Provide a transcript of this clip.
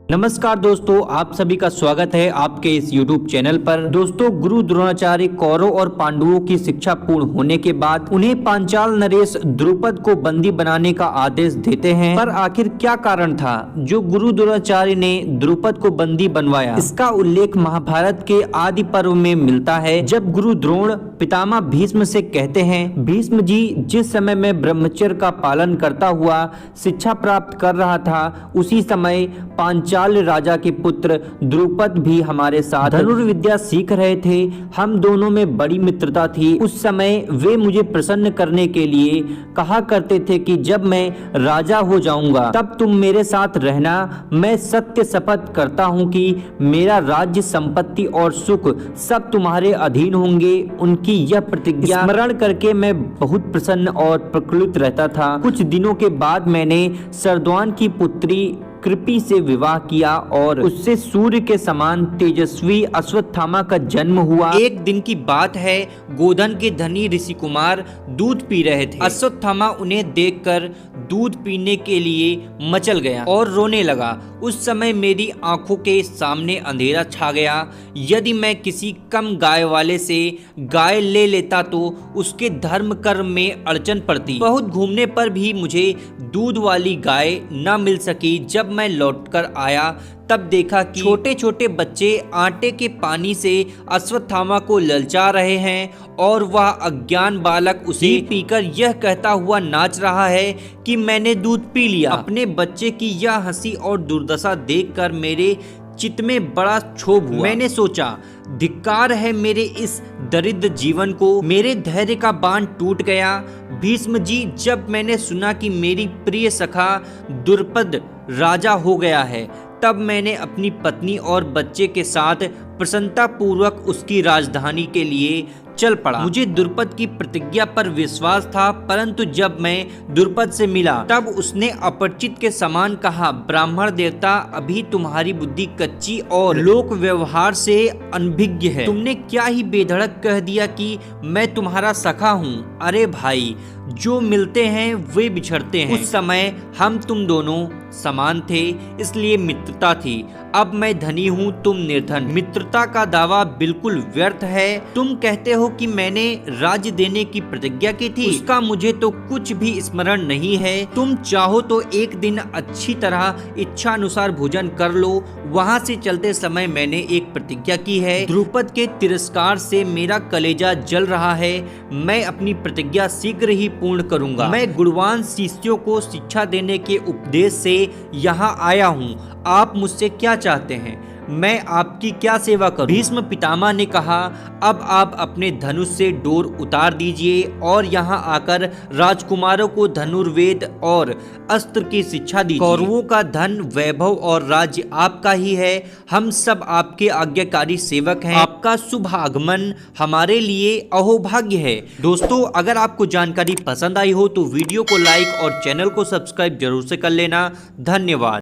नमस्कार दोस्तों, आप सभी का स्वागत है आपके इस YouTube चैनल पर। दोस्तों, गुरु द्रोणाचार्य कौरव और पांडवों की शिक्षा पूर्ण होने के बाद उन्हें पांचाल नरेश द्रुपद को बंदी बनाने का आदेश देते हैं। पर आखिर क्या कारण था जो गुरु द्रोणाचार्य ने द्रुपद को बंदी बनवाया? इसका उल्लेख महाभारत के आदि पर्व में मिलता है, जब गुरु द्रोण पितामह भीष्म से कहते हैं, भीष्म जी, जिस समय मैं ब्रह्मचर्य का पालन करता हुआ शिक्षा प्राप्त कर रहा था, उसी समय पांचाल राजा के पुत्र द्रुपद भी हमारे साथ धनुर्विद्या सीख रहे थे। हम दोनों में बड़ी मित्रता थी। उस समय वे मुझे प्रसन्न करने के लिए कहा करते थे कि जब मैं राजा हो जाऊंगा तब तुम मेरे साथ रहना। मैं सत्य शपथ करता हूं कि मेरा राज्य, संपत्ति और सुख सब तुम्हारे अधीन होंगे। उनकी यह प्रतिज्ञा स्मरण करके मैं बहुत प्रसन्न और प्रफुल्लित रहता था। कुछ दिनों के बाद मैंने सरद्वान की पुत्री कृपि से विवाह किया और उससे सूर्य के समान तेजस्वी अश्वत्थामा का जन्म हुआ। एक दिन की बात है, गोधन के धनी ऋषि कुमार दूध पी रहे थे। अश्वत्थामा उन्हें देखकर दूध पीने के लिए मचल गया और रोने लगा। उस समय मेरी आंखों के सामने अंधेरा छा गया। यदि मैं किसी कम गाय वाले से गाय ले लेता तो उसके धर्म कर्म में अड़चन पड़ती। बहुत घूमने पर भी मुझे दूध वाली गाय न मिल सकी। जब मैं लौटकर आया तब देखा कि छोटे छोटे बच्चे आटे के पानी से अश्वत्थामा को ललचा रहे हैं और वह अज्ञान बालक उसे पीकर यह कहता हुआ नाच रहा है कि मैंने दूध पी लिया। अपने बच्चे की यह हंसी और दुर्दशा देखकर मेरे चित्त में बड़ा क्षोभ हुआ। मैंने सोचा, धिक्कार है मेरे इस दरिद्र जीवन को। मेरे धैर्य का बांध टूट गया। भीष्म जी, जब मैंने सुना कि मेरी प्रिय सखा द्रुपद राजा हो गया है, तब मैंने अपनी पत्नी और बच्चे के साथ प्रसन्नता पूर्वक उसकी राजधानी के लिए चल पड़ा। मुझे द्रुपद की प्रतिज्ञा पर विश्वास था, परंतु जब मैं द्रुपद से मिला तब उसने अपरिचित के समान कहा, ब्राह्मण देवता, अभी तुम्हारी बुद्धि कच्ची और लोक व्यवहार से अनभिज्ञ है। तुमने क्या ही बेधड़क कह दिया कि मैं तुम्हारा सखा हूँ। अरे भाई, जो मिलते हैं वे बिछड़ते हैं। उस समय हम तुम दोनों समान थे, इसलिए मित्रता थी। अब मैं धनी हूँ, तुम निर्धन। मित्रता का दावा बिल्कुल व्यर्थ है। तुम कहते हो कि मैंने राज्य देने की प्रतिज्ञा की थी, उसका मुझे तो कुछ भी स्मरण नहीं है। तुम चाहो तो एक दिन अच्छी तरह इच्छा अनुसार भोजन कर लो। वहाँ से चलते समय मैंने एक प्रतिज्ञा की है। द्रुपद के तिरस्कार से मेरा कलेजा जल रहा है। मैं अपनी प्रतिज्ञा शीघ्र ही पूर्ण करूंगा। मैं गुणवान शिष्यों को शिक्षा देने के उपदेश से यहाँ आया हूँ। आप मुझसे क्या चाहते हैं? मैं आपकी क्या सेवा करूं? भीष्म पितामह ने कहा, अब आप अपने धनुष से डोर उतार दीजिए और यहाँ आकर राजकुमारों को धनुर्वेद और अस्त्र की शिक्षा दीजिए। कौरवों का धन, वैभव और राज्य आपका ही है। हम सब आपके आज्ञाकारी सेवक हैं। आपका शुभ आगमन हमारे लिए अहोभाग्य है। दोस्तों, अगर आपको जानकारी पसंद आई हो तो वीडियो को लाइक और चैनल को सब्सक्राइब जरूर से कर लेना। धन्यवाद।